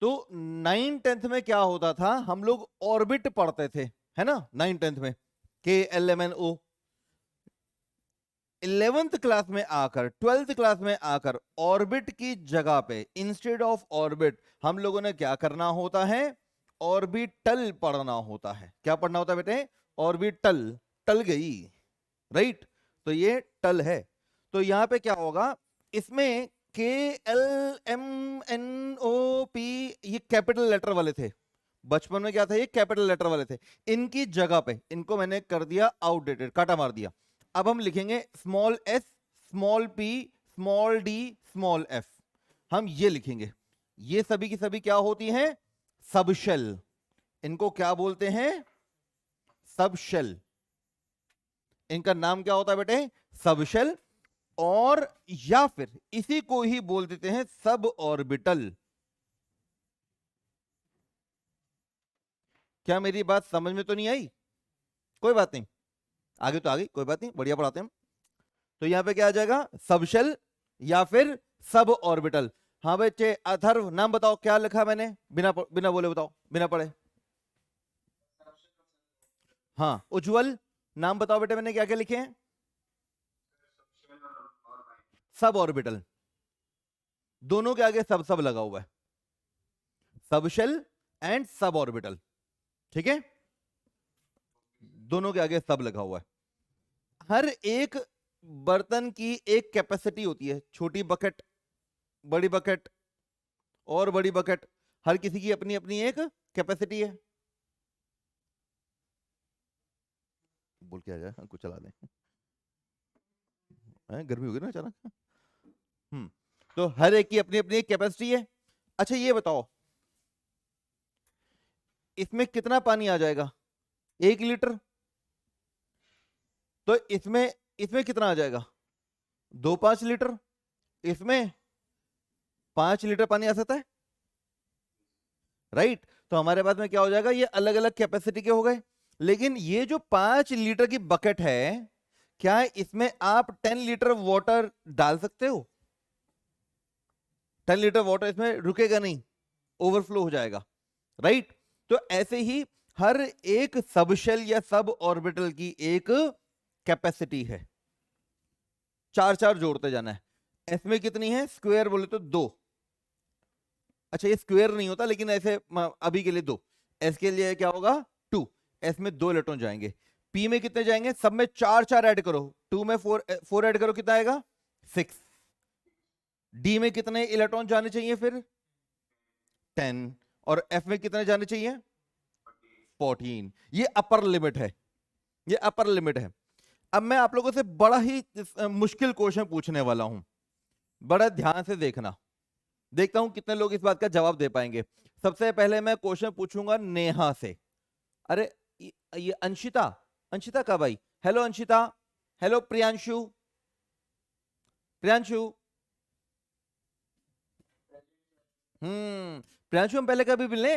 तो 9th में क्या होता था, हम लोग ऑर्बिट पढ़ते थे, है ना, 9th में, KLMNO। 11th क्लास में आकर, 12th क्लास में आकर ऑर्बिट की जगह पे इंस्टेड ऑफ ऑर्बिट हम लोगों ने क्या करना होता है, ऑर्बिटल पढ़ना होता है। क्या पढ़ना होता है बेटे? ऑर्बिटल। टल गई, राइट। तो ये टल है। तो यहां पे क्या होगा, इसमें KLMNOP ये कैपिटल लेटर वाले थे। बचपन में क्या था, ये कैपिटल लेटर वाले थे। इनकी जगह पे इनको मैंने कर दिया आउटडेटेड, काटा मार दिया। अब हम लिखेंगे small S, small P, small D, small F. हम ये लिखेंगे। ये सभी की सभी क्या होती हैं, सबशेल। इनको क्या बोलते हैं, सबशेल। इनका नाम क्या होता है बेटे, सबशेल। और या फिर इसी को ही बोल देते हैं सब ऑर्बिटल। क्या मेरी बात समझ में तो नहीं आई? कोई बात नहीं, आगे तो आगे, कोई बात नहीं, बढ़िया पढ़ाते हैं। तो यहां पे क्या आ जाएगा, सबशेल या फिर सब ऑर्बिटल। हाँ बच्चे, अथर्व नाम बताओ, क्या लिखा मैंने, बिना बोले बताओ, बिना पढ़े। हाँ उज्जवल, नाम बताओ बेटे, मैंने क्या क्या लिखे हैं? Sub orbital. दोनों के आगे सब सब लगा हुआ है, सबशेल एंड सब ऑर्बिटल। ठीक है, दोनों के आगे सब लगा हुआ है। हर एक बर्तन की एक कैपेसिटी होती है, छोटी बकेट, बड़ी बकेट और बड़ी बकेट। हर किसी की अपनी अपनी एक कैपेसिटी है। बोल के आ जाए, कुछ चला दें, गर्मी होगी ना अचानक। हम्म। तो हर एक की अपनी अपनी एक कैपेसिटी है। अच्छा ये बताओ, इसमें कितना पानी आ जाएगा, 1 लीटर। तो इसमें इसमें कितना आ जाएगा, 2 5 लीटर। इसमें 5 लीटर पानी आ सकता है, राइट। तो हमारे पास में क्या हो जाएगा, ये अलग अलग कैपेसिटी के हो गए। लेकिन ये जो 5 लीटर की बकेट है, क्या इसमें आप 10 लीटर वाटर डाल सकते हो? 10 लीटर वाटर इसमें रुकेगा नहीं, ओवरफ्लो हो जाएगा, राइट। तो ऐसे ही हर एक सबशेल या सब ऑर्बिटल की एक कैपेसिटी है। चार चार जोड़ते जाना है। इसमें कितनी है, स्क्वायर बोले तो 2। अच्छा ये स्क्वायर नहीं होता, लेकिन ऐसे अभी के लिए 2। एस के लिए क्या होगा, 2। एस में 2 इलेक्ट्रॉन जाएंगे। पी में कितने जाएंगे, सब में 4 4 ऐड करो, 2 में 4 4 ऐड करो, कितना आएगा, 6। डी में कितने इलेक्ट्रॉन जाने चाहिए फिर, 10। और एफ में कितने जाने चाहिए, 14। ये अपर लिमिट है, ये अपर लिमिट है। अब मैं आप लोगों से बड़ा ही मुश्किल क्वेश्चन पूछने वाला हूं, बड़ा ध्यान से देखना। देखता हूं कितने लोग इस बात का जवाब दे पाएंगे। सबसे पहले मैं क्वेश्चन पूछूंगा नेहा से। अरे ये अंशिता, अंशिता कब आई? Hello Anshita, hello Priyanshu, Priyanshu. प्रियांशु हम पहले कभी मिले?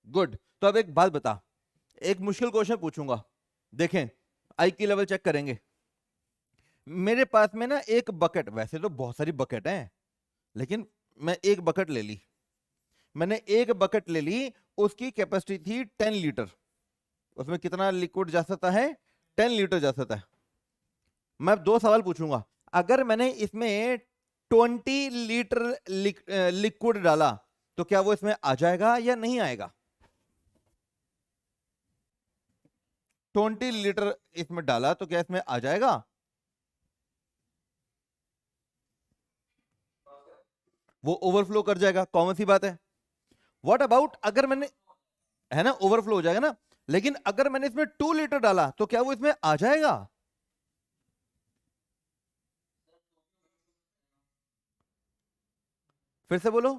गुड। तो अब एक बात बता, एक मुश्किल क्वेश्चन पूछूंगा, देखें आई की लेवल चेक करेंगे। मेरे पास में ना एक बकेट, वैसे तो बहुत सारी बकेट हैं, लेकिन मैं एक बकेट ले ली, मैंने एक बकेट ले ली, उसकी कैपेसिटी थी 10 लीटर। उसमें कितना लिक्विड जा सकता है, 10 लीटर जा सकता है। मैं 2 सवाल पूछूंगा। अगर मैंने इसमें 20 लीटर लिक्विड डाला, तो क्या वो इसमें आ जाएगा या नहीं आएगा? 20 लीटर इसमें डाला तो क्या इसमें आ जाएगा? वो ओवरफ्लो कर जाएगा, कॉमन सी बात है। व्हाट अबाउट अगर मैंने, है ना, ओवरफ्लो हो जाएगा ना। लेकिन अगर मैंने इसमें 2 लीटर डाला, तो क्या वो इसमें आ जाएगा? फिर से बोलो।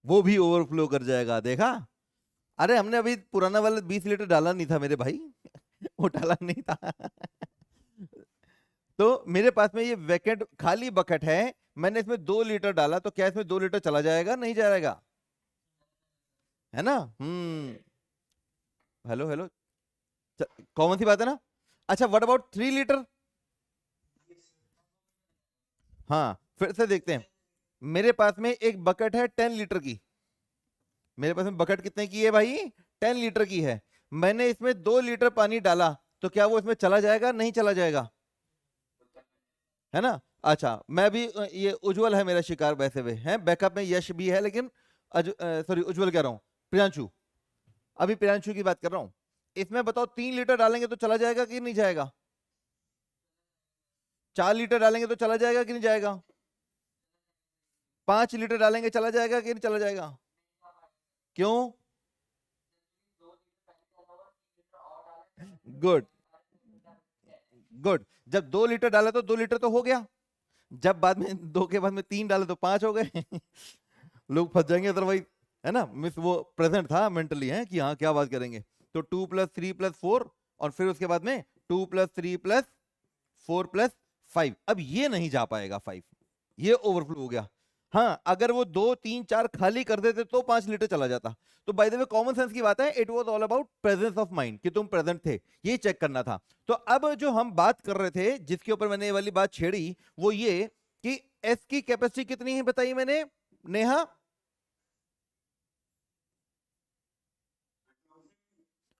वो भी ओवरफ्लो कर जाएगा, देखा। अरे हमने अभी पुराना वाला 20 लीटर डाला नहीं था मेरे भाई, वो डाला नहीं था। तो मेरे पास में ये वैकेंट खाली बकेट है, मैंने इसमें 2 लीटर डाला, तो क्या इसमें 2 लीटर चला जाएगा, नहीं जाएगा? है ना। हेलो हेलो, कॉमन सी बात है ना। अच्छा व्हाट अबाउट 3 लीटर? हाँ, फिर से देखते हैं। मेरे पास में एक बकेट है 10 लीटर की। मेरे पास में बकेट कितने की है भाई? 10 लीटर की है। मैंने इसमें 2 लीटर पानी डाला, तो क्या वो इसमें चला जाएगा? नहीं चला जाएगा, है ना? अच्छा, मैं भी ये उज्जवल है मेरा शिकार, वैसे वे है बैकअप में यश भी है, लेकिन सॉरी उज्जवल कह रहा हूं, प्रियांशु। अभी प्रियांशु की बात कर रहा हूं। इसमें बताओ 3 लीटर डालेंगे तो चला जाएगा कि नहीं जाएगा? 4 लीटर डालेंगे तो चला जाएगा कि नहीं जाएगा? 5 लीटर डालेंगे चला जाएगा कि नहीं चला जाएगा? क्यों? Good, good. जब 2 लीटर डाला तो 2 लीटर तो हो गया। जब बाद में 2 के बाद में 3 डाले तो 5 हो गए। लोग फंस जाएंगे अदरवाइज, है ना? मिस वो प्रेजेंट था मेंटली, है कि हाँ क्या बात करेंगे। तो 2 + 3 + 4, और फिर उसके बाद में 2 + 3 + 4 + 5। अब ये नहीं जा पाएगा 5, ये ओवरफ्लो हो गया। हाँ, अगर वो 2 3 4 खाली कर देते तो 5 लीटर चला जाता। तो bye the way common sense की बात है, it was all about presence of mind, कि तुम प्रेजेंट थे, ये चेक करना था। तो अब जो हम बात कर रहे थे, जिसके ऊपर मैंने ये वाली बात छेड़ी, वो ये कि एस की कैपेसिटी कितनी है बताई मैंने, नेहा?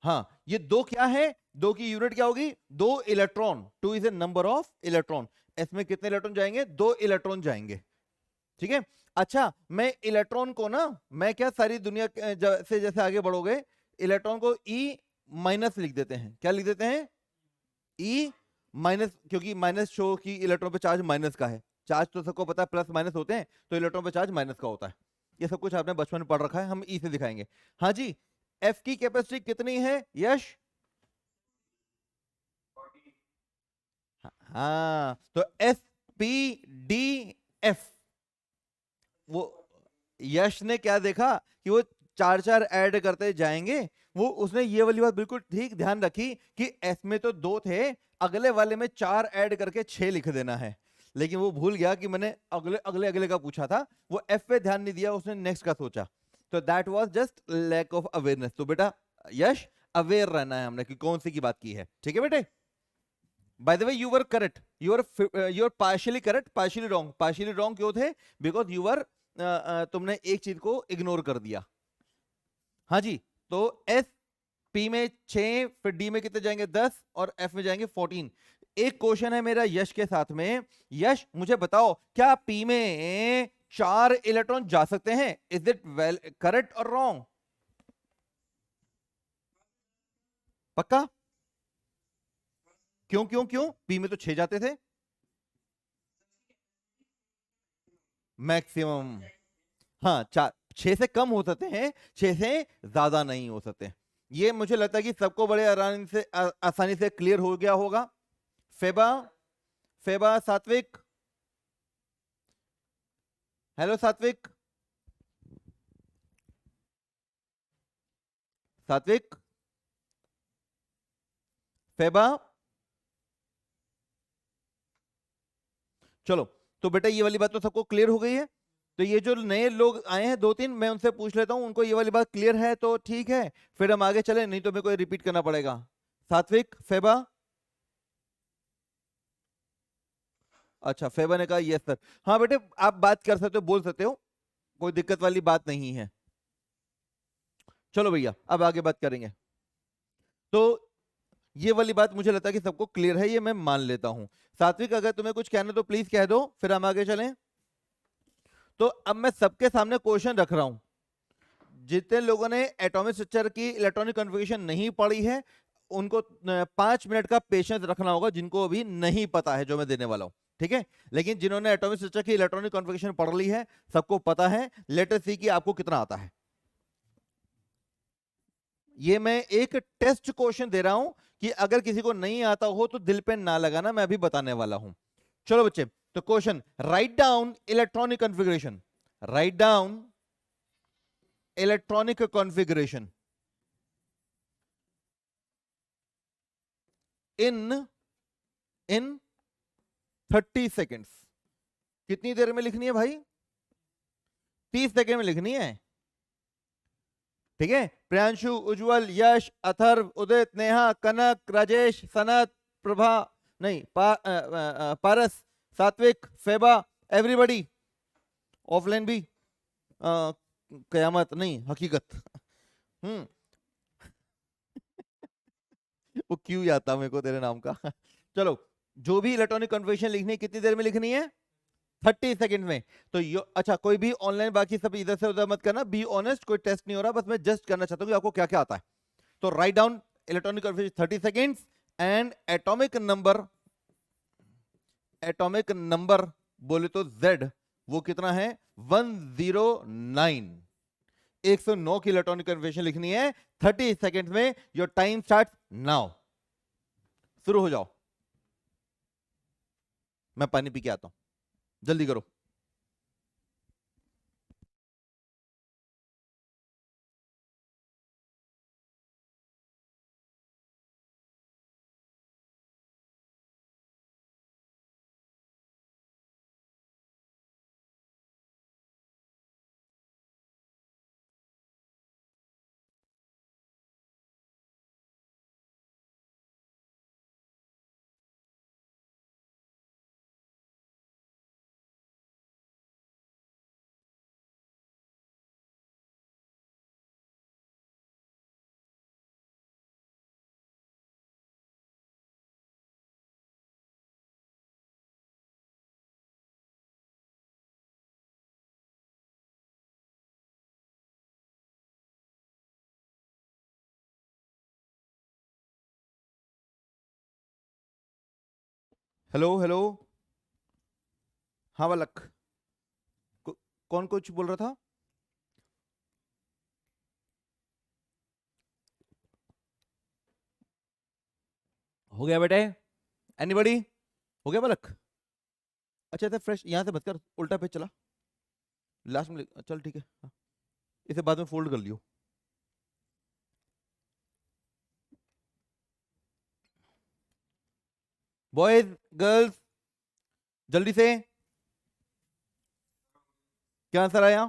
हाँ, ये 2 क्या है? 2 की यूनिट क्या होगी? 2 electron. 2 is a number of electron. S में कितने इलेक्ट्रॉन जाएंगे? 2 इलेक्ट्रॉन जाएंगे, ठीक है। अच्छा, मैं इलेक्ट्रॉन को ना, मैं क्या, सारी दुनिया से जैसे आगे बढ़ोगे, इलेक्ट्रॉन को ई माइनस लिख देते हैं। क्या लिख देते हैं? ई माइनस, क्योंकि माइनस शो की इलेक्ट्रॉन पे चार्ज माइनस का है। चार्ज तो सबको पता है प्लस माइनस होते हैं, तो इलेक्ट्रॉन पे चार्ज माइनस का होता है। ये सब कुछ आपने बचपन में पढ़ रखा है, हम ई से दिखाएंगे। हाँ जी, एफ की कैपेसिटी कितनी है यश? हाँ, तो एस पी डी एफ। वो यश ने क्या देखा कि वो 4 4 ऐड करते जाएंगे। वो उसने ये वाली बात बिल्कुल ठीक ध्यान रखी कि एस में तो 2 थे, अगले वाले में 4 ऐड करके 6 लिख देना है। लेकिन वो भूल गया कि मैंने अगले अगले अगले का पूछा था, वो एफ पे ध्यान नहीं दिया, उसने नेक्स्ट का सोचा। तो that was just lack of awareness. तो बेटा यश, अवेयर रहना है हमने कि कौन सी की बात की है, ठीक है बेटे? By the way you were correct, you are partially correct, partially wrong. Partially wrong क्यों थे? बिकॉज यू वर, तुमने एक चीज को इग्नोर कर दिया। हाँ जी, तो एस पी में 6, फिर डी में कितने जाएंगे? 10, और एफ में जाएंगे 14। एक क्वेश्चन है मेरा यश के साथ में। यश मुझे बताओ, क्या पी में 4 इलेक्ट्रॉन जा सकते हैं? इज इट वेल करेक्ट और रॉन्ग? पक्का? क्यों क्यों क्यों? पी में तो 6 जाते थे मैक्सिमम। हाँ, 4 6 से कम हो सकते हैं, 6 से ज्यादा नहीं हो सकते। ये मुझे लगता है कि सबको बड़े आराम से आसानी से क्लियर हो गया होगा। फेबा, फेबा सात्विक, हेलो सात्विक, सात्विक, फेबा। चलो, तो बेटा ये वाली बात तो सबको क्लियर हो गई है। तो ये जो नए लोग आए हैं 2 3, मैं उनसे पूछ लेता हूं, उनको ये वाली बात क्लियर है तो ठीक है, फिर हम आगे चले, नहीं तो मेरे को रिपीट करना पड़ेगा। सात्विक, फेबा। अच्छा, फेबा ने कहा यस सर। हाँ बेटे, आप बात कर सकते हो, बोल सकते हो, कोई दिक्कत वाली बात नहीं है। चलो भैया, अब आगे बात करेंगे। तो ये वाली बात मुझे लगता है कि सबको क्लियर है, ये मैं मान लेता हूं। सात्विक, अगर तुम्हें कुछ कहना तो प्लीज कह दो, फिर हम आगे चलें। तो अब मैं सबके सामने क्वेश्चन रख रहा हूं। जितने लोगों ने एटॉमिक स्ट्रक्चर की इलेक्ट्रॉनिक कॉन्फ़िगरेशन नहीं पढ़ी है, उनको 5 मिनट का पेशेंस रखना होगा, जिनको अभी नहीं पता है जो मैं देने वाला हूं, ठीक है? लेकिन जिन्होंने एटॉमिक स्ट्रक्चर की इलेक्ट्रॉनिक कॉन्फ़िगरेशन पढ़ ली है, सबको पता है। लेट अस सी कि आपको कितना आता है। ये मैं एक टेस्ट क्वेश्चन दे रहा हूं कि अगर किसी को नहीं आता हो तो दिल पे ना लगाना, मैं अभी बताने वाला हूं। चलो बच्चे, तो question, write down electronic configuration, write down electronic configuration in in 30 seconds. कितनी देर में लिखनी है भाई? 30 सेकेंड में लिखनी है, ठीक है? प्रियांशु, उज्जवल, यश, अथर्व, उदित, नेहा, कनक, राजेश, सनत, प्रभा, नहीं पारस, सात्विक, फेबा, एवरीबॉडी, ऑफलाइन भी कयामत नहीं हकीकत। वो क्यों याद था मेरे को तेरे नाम का। चलो, जो भी इलेक्ट्रॉनिक कन्वर्सेशन लिखनी है कितनी देर में लिखनी है? 30 सेकंड में। तो अच्छा, कोई भी ऑनलाइन बाकी सब इधर से उधर मत करना, बी ऑनेस्ट, कोई टेस्ट नहीं हो रहा, बस मैं जस्ट करना चाहता हूँ कि आपको क्या क्या आता है। तो right down electronic conversation 30 seconds and atomic number बोले तो Z वो कितना है? 109। 109 की इलेक्ट्रॉनिक कन्वर्सेशन लिखनी है 30 सेकंड्स में। Your time start now. शुरू हो जाओ। मैं पानी पी के आता हूं, जल्दी करो। हेलो हेलो, हाँ बालक, कौन कुछ बोल रहा था? हो गया बेटे? एनीबॉडी? हो गया बालक? अच्छा था फ्रेश, यहां से मत कर, उल्टा पेज चला, लास्ट में चल ठीक है। हाँ, इसे बाद में फोल्ड कर लियो। बॉयज गर्ल्स, जल्दी से, क्या आंसर आया?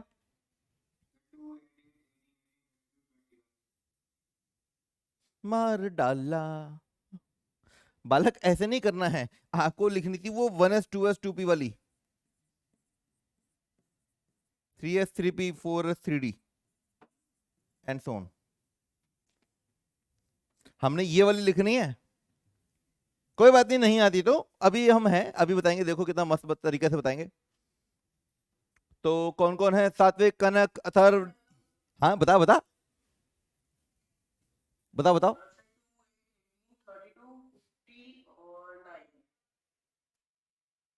मार डाला। बालक ऐसे नहीं करना है, आपको लिखनी थी वो 1s 2s 2p वाली, 3s 3p 4s 3d and so on. हमने ये वाली लिखनी है। कोई बात नहीं, नहीं आती तो अभी हम हैं, अभी बताएंगे, देखो कितना मस्त तरीके से बताएंगे। तो कौन कौन है? सात्विक, कनक, अथर्व। हाँ बता बता बता बताओ।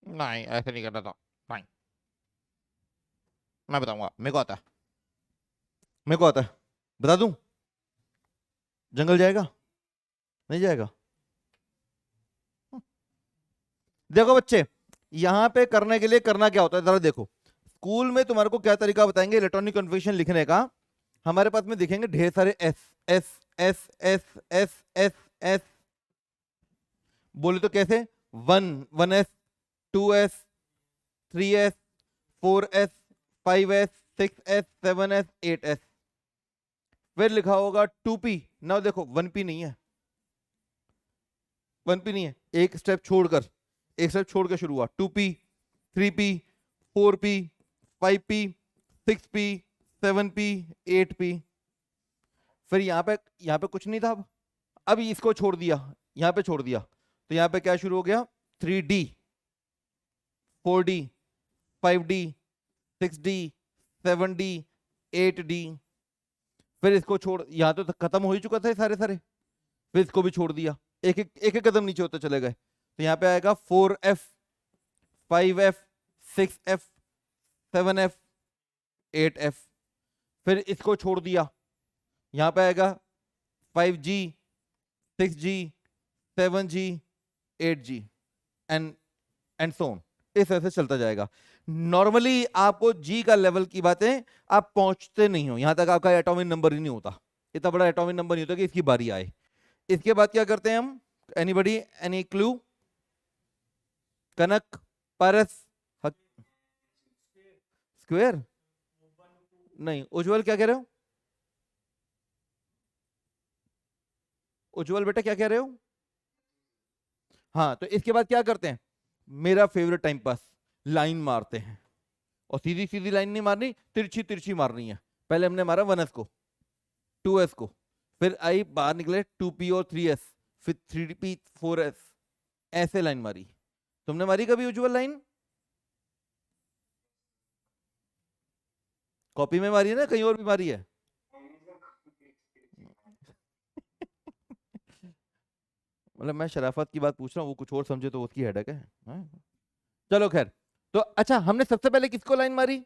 नहीं ऐसे नहीं करना था, नहीं, मैं बताऊंगा, मेरे को आता है, मेरे को आता है, बता दूं? जंगल जाएगा? नहीं जाएगा? देखो बच्चे, यहां पे करने के लिए करना क्या होता है जरा देखो। स्कूल में तुम्हारे को क्या तरीका बताएंगे इलेक्ट्रॉनिक कन्फिग्रेशन लिखने का? हमारे पास में दिखेंगे ढेर सारे S, S S S S S S. बोले तो कैसे? 1s 2s 3s 4s 5s 6s 7s 8s। फिर लिखा होगा 2p। ना देखो 1p नहीं है, 1p नहीं है, एक स्टेप छोड़कर, एक स्टेप छोड़ के शुरू हुआ। 2p 3p 4p 5p 6p 7p 8p। फिर यहाँ पे कुछ नहीं था। अब इसको छोड़ दिया, यहाँ पे छोड़ दिया, तो यहाँ पे क्या शुरू हो गया? 3d 4d 5d 6d 7d 8d। फिर इसको छोड़, यहाँ तो खत्म हो ही चुका था ये सारे सारे, फिर इसको भी छोड़ दिया, एक एक कदम नीचे होते चले गए। तो यहाँ पे आएगा 4f 5f 6f 7f 8f। फिर इसको छोड़ दिया, यहाँ पे आएगा 5g 6g 7g 8g and so on. इस तरह से चलता जाएगा। नॉर्मली आपको जी का लेवल की बातें आप पहुंचते नहीं हो, यहां तक आपका एटॉमिक नंबर ही नहीं होता, इतना बड़ा एटॉमिक नंबर नहीं होता कि इसकी बारी आए। इसके बाद क्या करते हैं हम? Anybody, any clue? Kanak, Paras, square? नहीं, उज्जवल क्या कह रहे हो? उज्जवल बेटा क्या कह रहे हो? हाँ, तो इसके बाद क्या करते हैं? मेरा फेवरेट टाइम पास, लाइन मारते हैं, और सीधी सीधी लाइन नहीं मारनी, तिरछी तिरछी मारनी है। पहले हमने मारा 1s को, 2s को, फिर आई बाहर निकले 2p और 3s, फिर 3p 4s, ऐसे लाइन मारी। तुमने मारी कभी यूजुअल लाइन? कॉपी में मारी है ना, कहीं और भी मारी है? मतलब मैं शराफत की बात पूछ रहा हूँ, वो कुछ और समझे तो उसकी हेडेक है। हाँ? चलो खैर, तो अच्छा हमने सबसे पहले किसको लाइन मारी?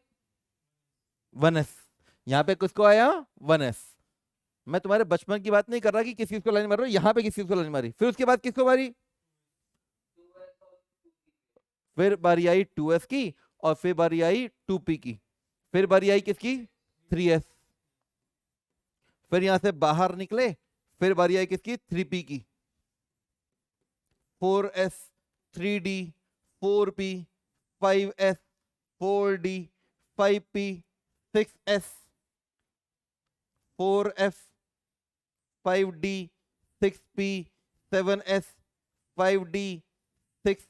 1s। यहाँ पे किसको आया? 1s। मैं तुम्हारे बचपन की बात नहीं कर रहा कि किस चीज को लाइन मार रहा हूँ, यहाँ पे किस चीज को लाइन मारी, फिर उसके बाद किसको मारी? फिर बारी आई 2s की, और फिर बारी आई 2p की, फिर बारी आई किसकी? 3s। फिर यहां से बाहर निकले, फिर बारी आई किसकी? 3p की, 4s, 3d, 4p, 5s, 4d, 5p, 6s, 4f, 5d, 6p, 7s, 5d, 6,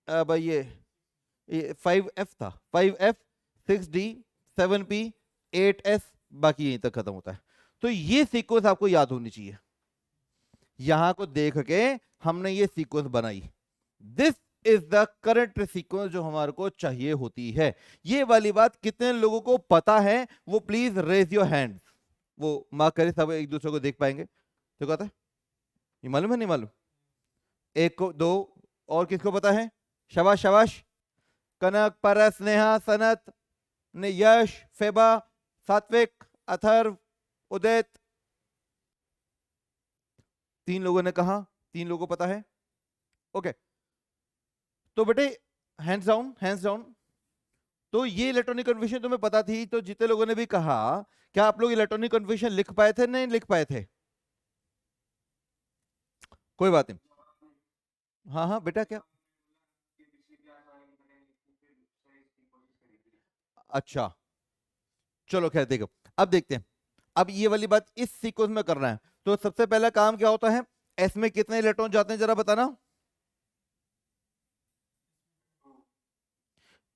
अब ये 5f था, 5f, 6d, 7p, 8s, बाकी यहीं तक खत्म होता है। तो ये सीक्वेंस आपको याद होनी चाहिए। यहां को देख के हमने ये सीक्वेंस बनाई। This is the current sequence जो हमारे को चाहिए होती है। ये वाली बात कितने लोगों को पता है? वो प्लीज रेज योर हैंड। वो मार्क करे, सब एक दूसरे को देख पाएंगे। तो कहता है ये मालूम है नहीं मालूम? एक को, दो, और किसको पता है? शाबाश शाबाश। कनक, परस, नेहा, सनत, ने यश, फेबा, सात्विक, अथर्व, उदित। 3 लोगों ने कहा, 3 लोगों को पता है। ओके, तो बेटे हैंड्स डाउन, हैंड्स डाउन। तो ये इलेक्ट्रॉनिक कन्फर्मेशन तुम्हें पता थी, तो जितने लोगों ने भी कहा, क्या आप लोग इलेक्ट्रॉनिक कन्फर्मेशन लिख पाए थे? नहीं लिख पाए थे? कोई बात नहीं। हाँ हाँ बेटा, क्या? अच्छा, चलो खैर देखो, अब देखते हैं। अब ये वाली बात इस सीक्वेंस में करना है, तो सबसे पहला काम क्या होता है? एस में कितने इलेक्ट्रॉन जाते हैं जरा बताना।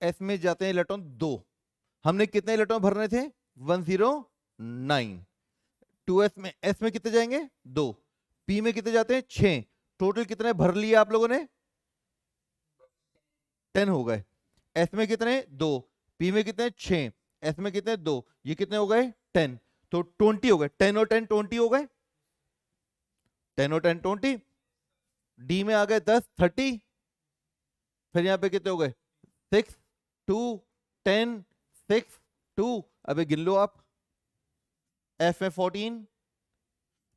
एस में जाते हैं इलेक्ट्रॉन 2। हमने कितने इलेक्ट्रॉन भरने थे? 109। 2s में, एस में कितने जाएंगे? 2। पी में कितने जाते हैं? 6। टोटल कितने भर लिए आप लोगों ने? 10 हो गए। एस में कितने? 2। पी में कितने? 6। एस में कितने? 2। ये कितने हो गए? 10। तो 20 हो गए। 10 और 10 20 हो गए। 10 और 10 20। डी में आ गए 10 30। फिर यहां पे कितने हो गए? 6 2 10 6 2। अबे गिन लो आप। एफ में 14।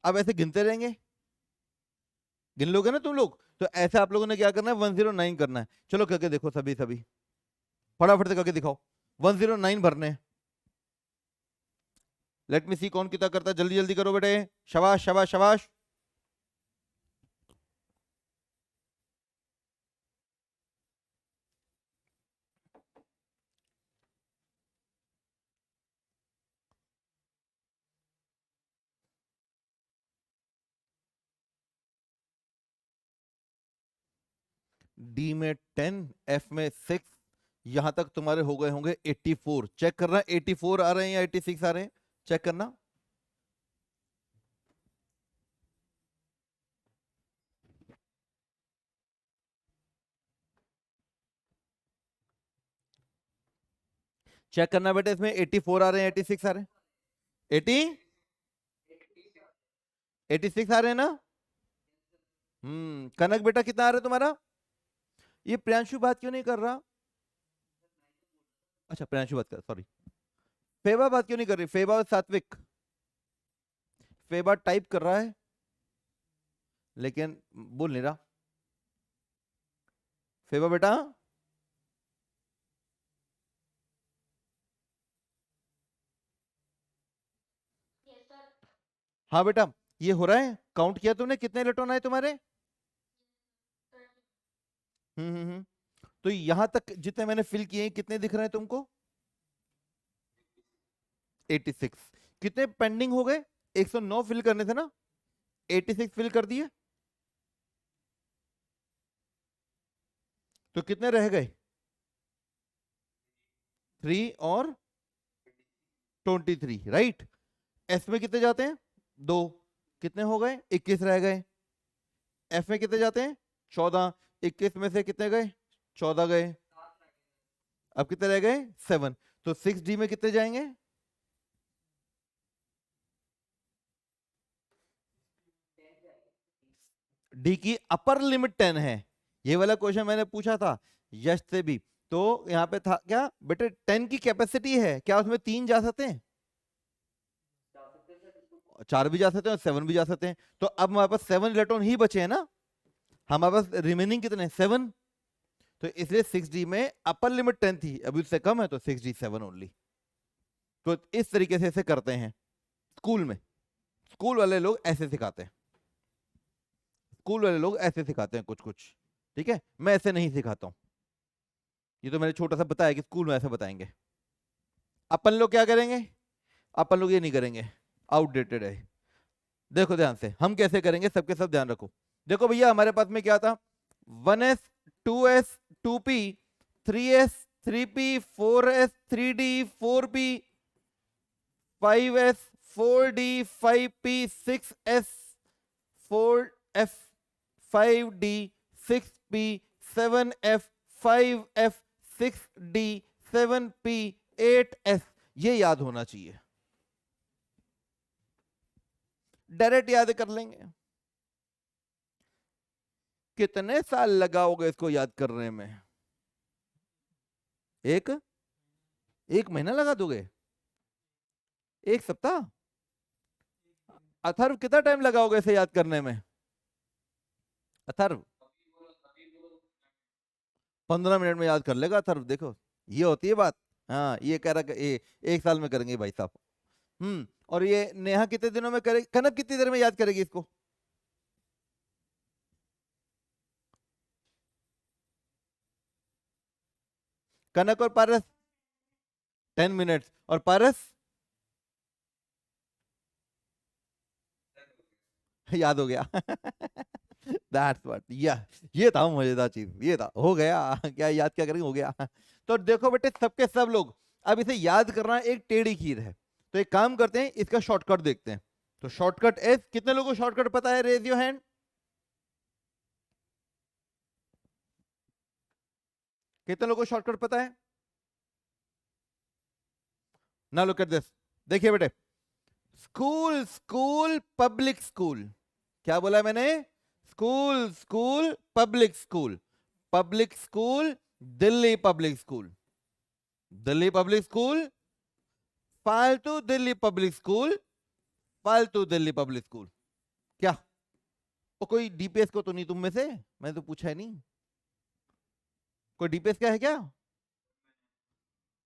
अब ऐसे गिनते रहेंगे, गिन लोगे ना तुम लोग। तो ऐसे आप लोगों ने क्या करना है? 109 करना है। चलो करके देखो सभी सभी, फटाफट से करके दिखाओ। 109 भरने। लेट मी सी कौन कितना करता है, जल्दी जल्दी करो बेटे। शाबाश शाबाश शाबाश। डी में 10, एफ में 6, यहां तक तुम्हारे हो गए होंगे 84। चेक करना 84 आ रहे हैं या 86 आ रहे हैं, चेक करना। चेक करना बेटे, इसमें 84 आ रहे हैं 86 आ रहे हैं? 80 86 आ रहे हैं ना? कनक बेटा कितना आ रहा है तुम्हारा? ये प्रियांशु बात क्यों नहीं कर रहा? अच्छा प्रियांशु बात कर, सॉरी। फेबा बात क्यों नहीं कर रही? फेबा और सात्विक। फेबा टाइप कर रहा है लेकिन बोल नहीं रहा। फेबा बेटा, हाँ बेटा, ये हो रहा है? काउंट किया तुमने कितने इलेक्ट्रॉन आए तुम्हारे? हम्म। तो यहां तक जितने मैंने फिल किए हैं, कितने दिख रहे हैं तुमको? 86। कितने पेंडिंग हो गए? 109 फिल करने थे ना, 86 फिल कर दिए। तो कितने रह गए? 3 और 23, राइट। एस में कितने जाते हैं? 2, कितने हो गए? 21 रह गए। एफ में कितने जाते हैं? 14, 21 में से कितने गए? 14 गए। अब कितने रह गए? 7। तो 6D में कितने जाएंगे? डी की अपर लिमिट 10 है। ये वाला क्वेश्चन मैंने पूछा था यश से भी, तो यहां पे था क्या बेटे, 10 की कैपेसिटी है, क्या उसमें 3 जा सकते हैं? 4 भी जा सकते हैं और 7 भी जा सकते हैं। तो अब हमारे पास 7 इलेक्ट्रॉन ही बचे हैं ना, हमारे पास रिमेनिंग कितने? 7। तो इसलिए 6D में अपर लिमिट 10 थी, अभी उससे कम है, तो 6D 7 ओनली। तो इस तरीके से इसे करते हैं स्कूल में। स्कूल वाले लोग ऐसे सिखाते हैं, स्कूल वाले लोग ऐसे सिखाते हैं कुछ कुछ, ठीक है। मैं ऐसे नहीं सिखाता हूं, ये तो मैंने छोटा सा बताया कि स्कूल में ऐसे बताएंगे। अपन लोग क्या करेंगे? अपन लोग ये नहीं करेंगे, आउटडेटेड है। देखो ध्यान से हम कैसे करेंगे, सबके सब ध्यान रखो। देखो भैया हमारे पास में क्या था? 1s 2s 2p 3s 3p 4s 3d 4p 5s 4d 5p 6s 4f 5d 6p 7f 5f 6d 7p 8s। ये याद होना चाहिए, डायरेक्ट याद कर लेंगे। कितने साल लगाओगे इसको याद करने में? एक महीना लगा दोगे? एक सप्ताह? अथर्व कितना टाइम लगाओगे इसे याद करने में? अथर्व 15 मिनट में याद कर लेगा अथर्व। देखो ये होती है बात। हाँ ये कह रहा कि एक साल में करेंगे भाई साहब। और ये नेहा कितने दिनों में करेगी? कनक कितनी देर में याद करेगी इसको? कनक और पारस 10 मिनट्स, और पारस याद हो गया। दैट्स व्हाट, ये था मजेदार चीज, ये था, हो गया। क्या याद क्या करेंगे, हो गया। तो देखो बेटे सबके सब लोग, अब इसे याद करना एक टेढ़ी खीर है, तो एक काम करते हैं इसका शॉर्टकट देखते हैं। तो शॉर्टकट एस, कितने लोगों को शॉर्टकट पता है? Raise your hand. कितने लोगों को शॉर्टकट पता है? ना लुक एट दिस, देखिए बेटे, स्कूल स्कूल पब्लिक स्कूल, क्या बोला मैंने? School school public school, public school Delhi public school, Delhi public school फालतू दिल्ली पब्लिक स्कूल, फालतू दिल्ली पब्लिक स्कूल। क्या वो कोई डीपीएस को तो नहीं तुम में से? मैंने तो पूछा है नहीं, कोई डीपीएस क्या है क्या?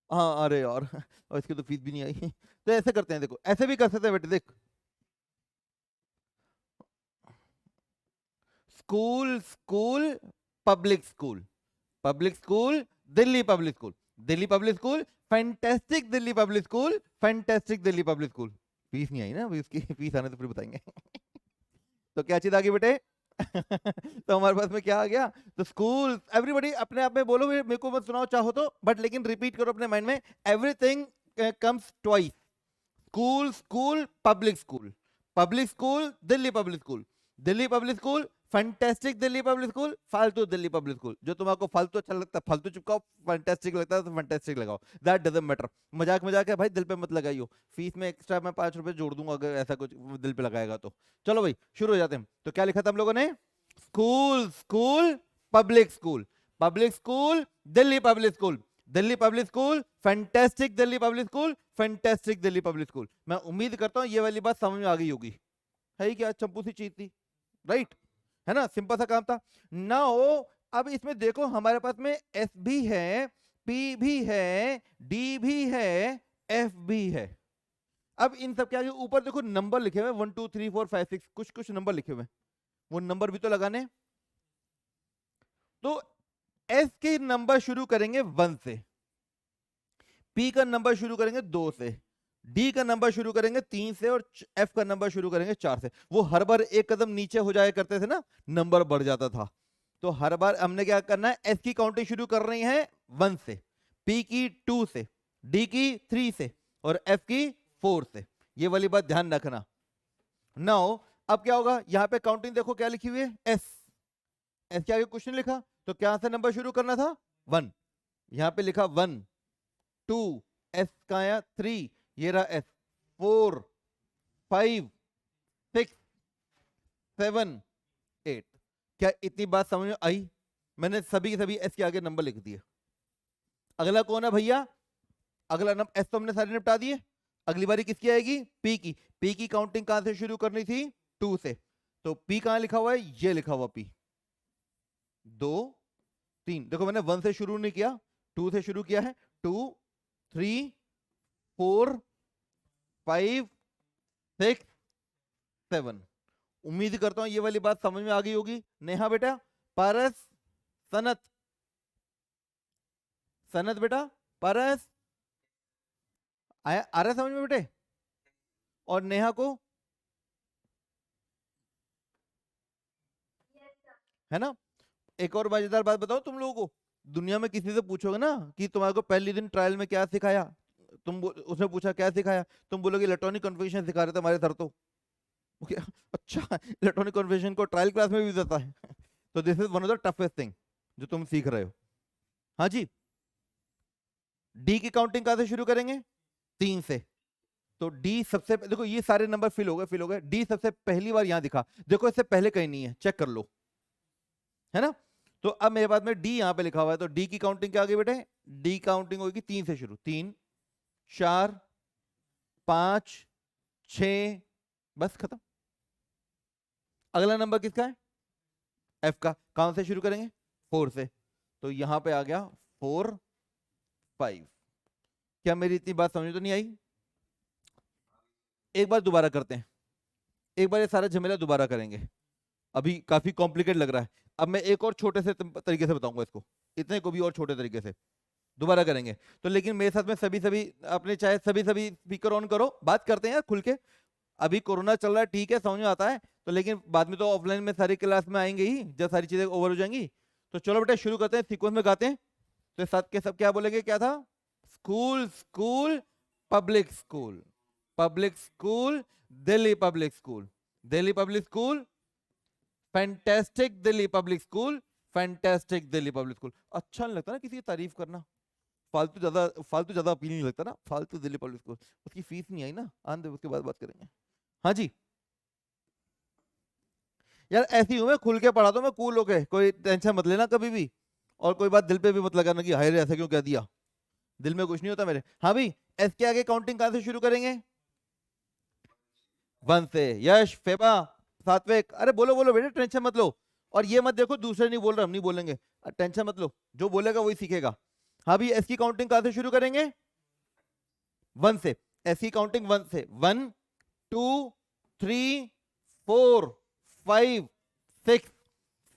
हाँ अरे यार, और इसकी तो फीस भी नहीं आई। तो ऐसे करते हैं, देखो ऐसे भी कर सकते हैं बेटे, देख school school public school, public school Delhi public school, Delhi public school fantastic Delhi public school, fantastic Delhi public school. Fees नहीं आई ना अभी उसकी, फीस आने तो फिर बताएंगे। तो क्या चीज आ गई बेटे? तो हमारे पास में क्या आ गया? तो स्कूल, एवरीबॉडी अपने आप में बोलो, मेरे को मत सुनाओ चाहो तो, बट लेकिन रिपीट करो अपने माइंड में, everything comes twice. School school public school, public school Delhi public school, Delhi public school fantastic Delhi public school, फालतू दिल्ली पब्लिक स्कूल। जो तुम्हारा फालतू अच्छा लगता है फालतू चिपकाओ, फैंटास्टिक लगता है तो फैंटास्टिक लगाओ, दैट डजंट मैटर। मजाक मजाक है भाई, दिल पे मत लगाइयो। फीस में एक्स्ट्रा मैं 5 रुपए जोड़ दूंगा अगर ऐसा कुछ दिल पे लगाएगा तो। चलो भाई शुरू हो जाते हैं। तो क्या लिखा था हम लोगों ने? School school public school, public school Delhi public school, Delhi public school fantastic Delhi public school, fantastic Delhi public school. मैं उम्मीद करता हूं ये वाली बात समझ में आ गई होगी। है ही क्या, चंपू सी चीज थी, राइट? है ना, सिंपल सा काम था। नाउ अब इसमें देखो हमारे पास में एस भी है, पी भी है, डी भी है, एफ भी है। अब इन सब के आगे ऊपर देखो नंबर लिखे हुए 1 2 3 4 5 6, कुछ कुछ नंबर लिखे हुए, वो नंबर भी तो लगाने। तो एस के नंबर शुरू करेंगे 1 से, पी का नंबर शुरू करेंगे 2 से, डी का नंबर शुरू करेंगे 3 से, और एफ का नंबर शुरू करेंगे 4 से। वो हर बार एक कदम नीचे हो जाया करते थे ना, नंबर बढ़ जाता था। तो हर बार हमने क्या करना है, एस की काउंटिंग शुरू कर रही है 1 से, पी की 2 से, डी की 3 से और एफ की 4 से। ये वाली बात ध्यान रखना। नाउ अब क्या होगा, यहां पे काउंटिंग देखो क्या लिखी हुई है, एस। एस के आगे क्वेश्चन लिखा तो क्या से नंबर शुरू करना था, 1। यहां पे लिखा 1 2, एस का आया 3, ये रहा एस, 4 5 6 7 8। क्या इतनी बात समझ में आई? मैंने सभी के सभी एस के आगे नंबर लिख दिए। अगला कौन है भैया, अगला नंबर एस तो हमने सारे निपटा दिए। अगली बारी किसकी आएगी, पी की। पी की काउंटिंग कहां से शुरू करनी थी, 2 से। तो पी कहां लिखा हुआ है, ये लिखा हुआ पी, 2 3। देखो मैंने 1 से शुरू नहीं किया, 2 से शुरू किया है। 2 3 4 5 6 7। उम्मीद करता हूं ये वाली बात समझ में आ गई होगी। नेहा बेटा, पारस, सनत, सनत बेटा, पारस आया, आ रहा है समझ में बेटे? और नेहा को, है ना? एक और मजेदार बात बताओ तुम लोगों को, दुनिया में किसी से पूछोगे ना कि तुम्हारे को पहले दिन ट्रायल में क्या सिखाया, उसने पूछा क्या सिखाया, तुम बोलोगे इलेक्ट्रॉनिक कन्फिगरेशन सिखा रहे थे हमारे सर। तो ओके, अच्छा, इलेक्ट्रॉनिक कन्फिगरेशन को ट्रायल क्लास में भी देता है। तो this is one of the toughest thing जो तुम सीख रहे हो। हाँ जी, डी की काउंटिंग कहां से शुरू करेंगे, 3 से। तो डी सबसे देखो ये सारे नंबर फिल हो गए, फिल हो गए। डी सबसे पहली बार यहां दिखा, देखो इससे पहले कहीं नहीं है, चेक कर लो, है ना? तो अब मेरे पास में डी यहां पे लिखा हुआ है, तो डी की काउंटिंग क्या आ गई बेटे, डी काउंटिंग होगी 3 से शुरू, 3 4 5 6, बस खत्म। अगला नंबर किसका है, एफ का। कहां से शुरू करेंगे, 4 से। तो यहां पे आ गया 4 5। क्या मेरी इतनी बात समझ तो नहीं आई? एक बार दोबारा करते हैं, एक बार ये सारा झमेला दोबारा करेंगे, अभी काफी कॉम्प्लिकेट लग रहा है। अब मैं एक और छोटे से तरीके से बताऊंगा इसको, इतने को भी और छोटे तरीके से दोबारा करेंगे। तो लेकिन मेरे साथ में सभी सभी अपने चाहे सभी सभी स्पीकर ऑन करो, बात करते हैं यार खुल के। अभी कोरोना चल रहा है, ठीक है, समझ में आता है, तो लेकिन बाद में तो ऑफलाइन में सारी क्लास में आएंगे ही जब सारी चीजें ओवर हो जाएंगी। तो चलो बेटा शुरू करते हैं, सीक्वेंस में गाते हैं। तो साथ के सब क्या बोलेंगे, क्या था, school school public school, public school Delhi public school, Delhi public school, fantastic Delhi public school, fantastic Delhi public school. अच्छा नहीं लगता ना किसी की तारीफ करना, फालतू ज्यादा अपील नहीं लगता ना, फालतू दिल्ली पब्लिक स्कूल। उसकी फीस नहीं आई ना, आंदे उसके बाद बात करेंगे। हाँ जी, यार ऐसी हूं मैं, खुल के पढ़ा दो मैं कूल होके, कोई टेंशन मत लेना कभी भी। और कोई बात दिल पे भी मत लगाना कि हाय रे ऐसा क्यों कह दिया, दिल में कुछ नहीं होता मेरे। हाँ भाई, एस के आगे काउंटिंग कहां से शुरू करेंगे, 1 से। यश, फेबा, सात्विक, अरे बोलो बोलो बेटा, टेंशन मत लो। और ये मत देखो दूसरे नहीं बोल रहे, हम नहीं बोलेंगे, टेंशन मत लो, जो बोलेगा वही सीखेगा। हाँ भी, एस की काउंटिंग कहां से शुरू करेंगे, 1 से। एस की काउंटिंग 1 से, 1 2 3 4 5 6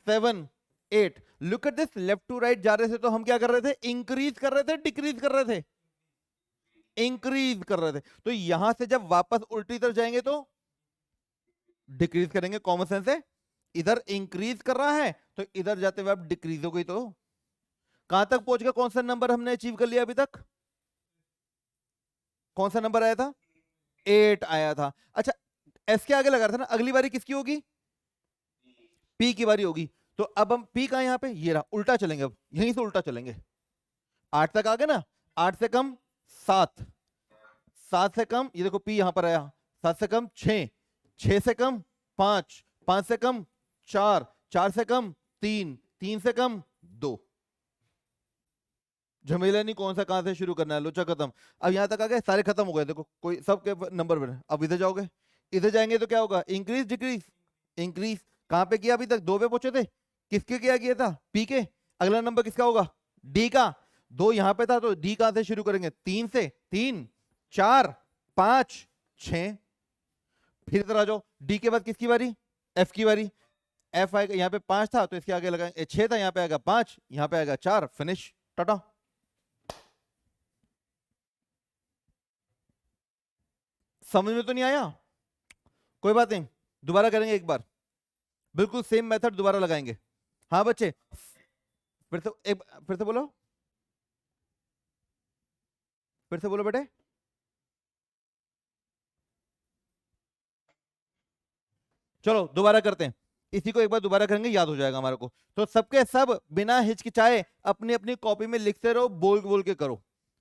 7 8। Look at this, left to right जा रहे थे तो हम क्या कर रहे थे, इंक्रीज कर रहे थे, डिक्रीज कर रहे थे, इंक्रीज कर रहे थे। तो यहां से जब वापस उल्टी तरफ जाएंगे तो डिक्रीज करेंगे, कॉमन सेंस है। इधर इंक्रीज कर रहा है तो इधर जाते हुए अब डिक्रीज हो गई। तो कहां तक पहुंच गया, कौन सा नंबर हमने अचीव कर लिया अभी तक, कौन सा नंबर आया था, 8 आया था। अच्छा, एस के आगे लगा रहा था ना, अगली बारी किसकी होगी, पी की बारी होगी। तो अब हम पी का यहां पे, ये रहा, उल्टा चलेंगे, अब यहीं से उल्टा चलेंगे। 8 तक आ गए ना, 8 से कम 7, 7 से कम, ये देखो पी यहां पर आया, 7 से कम 6, 6 से कम 5, 5 से कम 4, 4 से कम 3, 3 से कम 2। झमेला नहीं कौन सा कहां से शुरू करना है, लोचा खत्म। अब यहां तक आ गए, सारे खत्म हो गए, देखो कोई सबके नंबर बने। अब इधर जाओगे, इधर जाएंगे तो क्या होगा, इंक्रीज डिक्रीज, इंक्रीज। कहां पे किया अभी तक, 2 पे पहुंचे थे, किसके क्या किया था, पी के। अगला नंबर किसका होगा, डी का। 2 यहां पे था तो डी कहां से शुरू करेंगे, 3 से, 3 4 5 6। फिर इधर आ जाओ, डी के बाद किसकी बारी, एफ की बारी। एफ आएगा, यहाँ पे 5 था तो इसके आगे लगाएंगे, 6 था, यहाँ पे आएगा 5, यहाँ पे आएगा 4, फिनिश, टाटा। समझ में तो नहीं आया, कोई बात नहीं, दोबारा करेंगे एक बार, बिल्कुल सेम मेथड दोबारा लगाएंगे। हाँ बच्चे, फिर से बोलो, फिर से बोलो बेटे। चलो दोबारा करते हैं, इसी को एक बार दोबारा करेंगे, याद हो जाएगा हमारे को। तो सबके सब बिना हिचकिचाए अपनी अपनी कॉपी में लिखते रहो, बोल बोल के करो।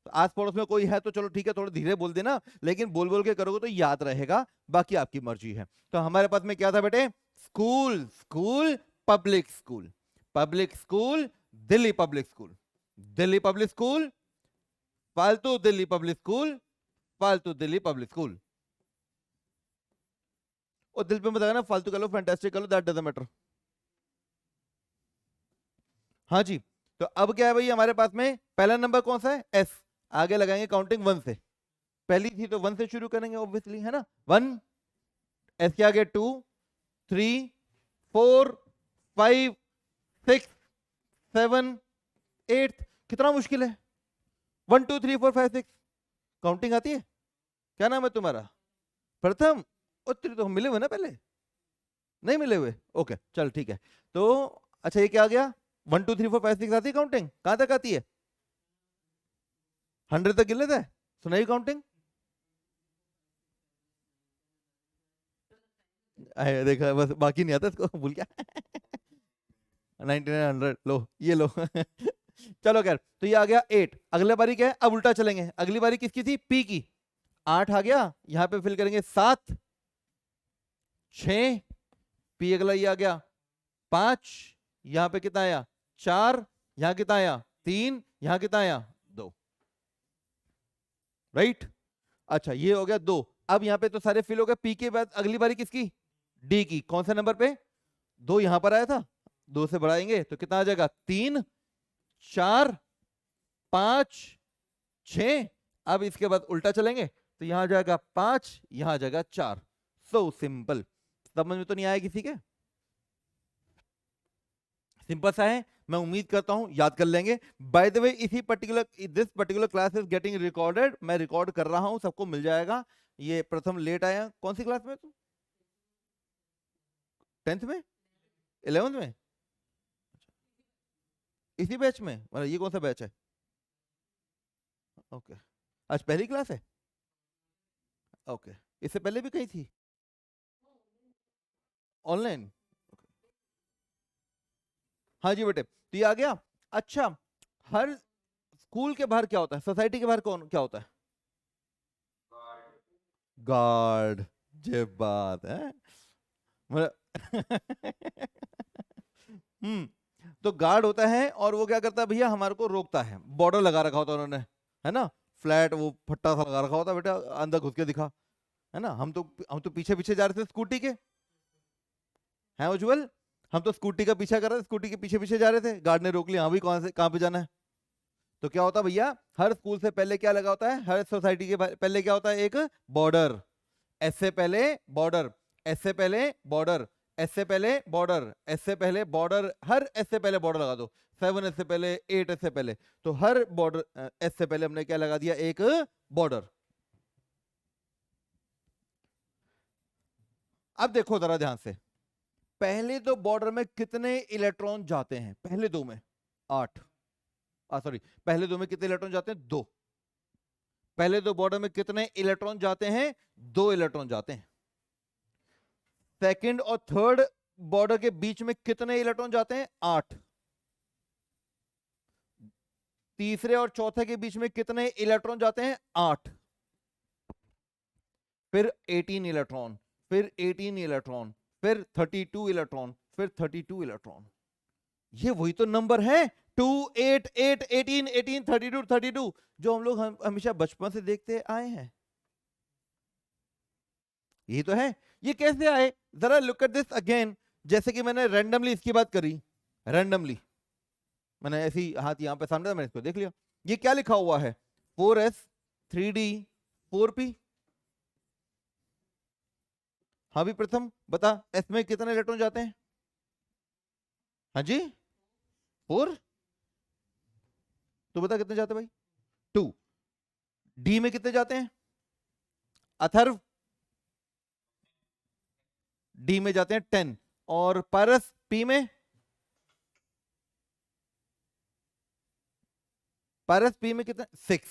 तो आस पड़ोस में कोई है तो चलो ठीक है, थोड़ा धीरे बोल देना, लेकिन बोल बोल के करोगे तो याद रहेगा, बाकी आपकी मर्जी है। तो हमारे पास में क्या था बेटे? School, school, public school, public school, Delhi public school, Delhi public school, फालतू दिल्ली पब्लिक स्कूल, फालतू दिल्ली पब्लिक स्कूल। और दिल पे मत लगाना, फालतू कर लो, फैंटास्टिक कर लो, दैट डजंट मैटर। हाँ जी। तो अब क्या है भाई हमारे पास में? पहला नंबर कौन सा है? एस। आगे लगाएंगे काउंटिंग 1 से, पहली थी तो 1 से शुरू करेंगे ऑब्वियसली, है ना। 1, एस के आगे 2, 3, 4, 5, 6, 7, 8। कितना मुश्किल है? 1 2 3 4 5 6। काउंटिंग आती है? क्या नाम है तुम्हारा? प्रथम। उत्तरी तो हम मिले हुए ना पहले? नहीं मिले हुए? ओके चल ठीक है। तो अच्छा ये क्या आ गया? 1 2 3 4 5 6 आती है काउंटिंग? कहां तक आती है? 100 तक गिन लेता है? सुनाई काउंटिंग। देखा, बस बाकी नहीं आता इसको, भूल गया। 9900 लो, ये लो। चलो खैर, तो ये आ गया 8। अगले बारी क्या है? अब उल्टा चलेंगे, अगली बारी किसकी थी? पी की। 8 आ गया, यहां पे फिल करेंगे 7, 6, पी अगला ये आ गया 5, यहां पे कितना आया? 4, यहां कितना आया? 3, यहां कितना आया? 2। राइट। अच्छा ये हो गया 2। अब यहां पे तो सारे फिल हो गए। पी के बाद अगली बारी किसकी? डी की। कौन से नंबर पे? 2 यहां पर आया था, 2 से बढ़ाएंगे तो कितना आ जाएगा? 3, 4, 5, 6। अब इसके बाद उल्टा चलेंगे तो यहां आ जाएगा 5, यहां आ जाएगा 4। So simple. समझ में तो नहीं आया किसी के? सिंपल सा है, मैं उम्मीद करता हूं याद कर लेंगे। बाय द वे इसी particular, this particular class is getting recorded, मैं रिकॉर्ड कर रहा हूं, सबको मिल जाएगा। ये प्रथम लेट आया, कौन सी क्लास में तू? 10th में? 11th में? इसी बैच में? मतलब ये कौन सा बैच है? ओके। आज पहली क्लास है? ओके। इससे पहले भी कहीं थी ऑनलाइन? हाँ जी बेटे, तो ये आ गया। अच्छा, हर स्कूल के बाहर क्या होता है? सोसाइटी के बाहर कौन क्या होता है? गार्ड। ये बात है मतलब। तो गार्ड होता है और वो क्या करता है भैया? हमारे को रोकता है, बॉर्डर लगा रखा होता है उन्होंने, है ना। फ्लैट वो फट्टा सा लगा रखा होता है, बेटा अंदर घुस के दिखा, है ना। हम तो पीछे पीछे जा रहे थे स्कूटी के, हैं उज्जवल। हम तो स्कूटी का पीछा कर रहे थे, स्कूटी के पीछे पीछे जा रहे थे, गार्ड ने रोक लिया, हाँ भाई कौन से कहाँ पे जाना है? तो क्या होता है भैया? हर स्कूल से पहले क्या लगा होता है? हर सोसाइटी के पहले क्या होता है? एक बॉर्डर। ऐसे पहले बॉर्डर, ऐसे पहले बॉर्डर, ऐसे पहले बॉर्डर, ऐसे पहले बॉर्डर, हर ऐसे पहले बॉर्डर लगा दो। 7 ऐसे पहले, 8 ऐसे पहले, तो हर बॉर्डर ऐसे पहले हमने क्या लगा दिया? एक बॉर्डर। अब देखो जरा ध्यान से, पहले दो बॉर्डर में कितने इलेक्ट्रॉन जाते हैं? पहले दो में 8। सॉरी, पहले दो में कितने इलेक्ट्रॉन जाते हैं? 2। पहले दो बॉर्डर में कितने इलेक्ट्रॉन जाते हैं? 2 इलेक्ट्रॉन जाते हैं। सेकंड और थर्ड बॉर्डर के बीच में कितने इलेक्ट्रॉन जाते हैं? 8। तीसरे और चौथे के बीच में कितने इलेक्ट्रॉन जाते हैं? 8। फिर 18 इलेक्ट्रॉन, फिर 18 इलेक्ट्रॉन, फिर 32 इलेक्ट्रॉन, फिर 32 इलेक्ट्रॉन। ये वही तो नंबर है, 2 8 8 18 18 32 32, जो हम लोग हमेशा बचपन से देखते आए हैं। यही तो है। ये कैसे आए? जरा लुक एट दिस अगेन। जैसे कि मैंने रैंडमली इसकी बात करी, रैंडमली मैंने ऐसी हाथ यहां पे सामने था, मैंने इसको देख लिया। ये क्या लिखा हुआ है? 4s 3d 4p। हाँ भी प्रथम बता, एस में कितने इलेक्ट्रॉन जाते हैं? हाँ जी 4। तो बता कितने जाते हैं भाई? 2। डी में कितने जाते हैं अथर्व? डी में जाते हैं 10। और पारस पी में? पारस पी में कितने? 6।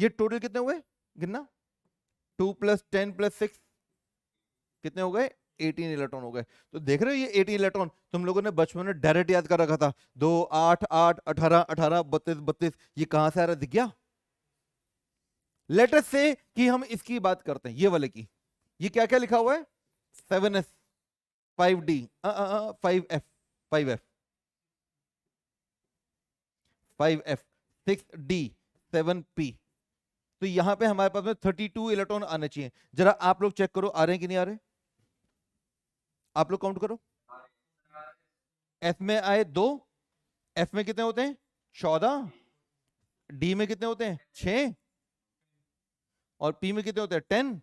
ये टोटल कितने हुए गिनना, 2 + 10 + 6 कितने हो गए, 18 इलेक्ट्रॉन हो गए। तो देख रहे हो ये 18 इलेक्ट्रॉन तुम लोगों ने बचपन में डायरेक्ट याद कर रखा था, 2 8 8 18 18 32 32, ये कहां से आ रहा, दिख गया। लेट अस से कि हम इसकी बात करते हैं, ये वाले की, ये क्या क्या लिखा हुआ है, 7s 5d 5f 5f 5f 6d 7p। तो यहां पे हमारे पास में 32 इलेक्ट्रॉन आने चाहिए। जरा आप लोग चेक करो आ रहे हैं कि नहीं आ रहे, आप लोग काउंट करो। एफ में आए 2, एफ में कितने होते हैं 14, डी में कितने होते हैं 6, और पी में कितने होते हैं 10।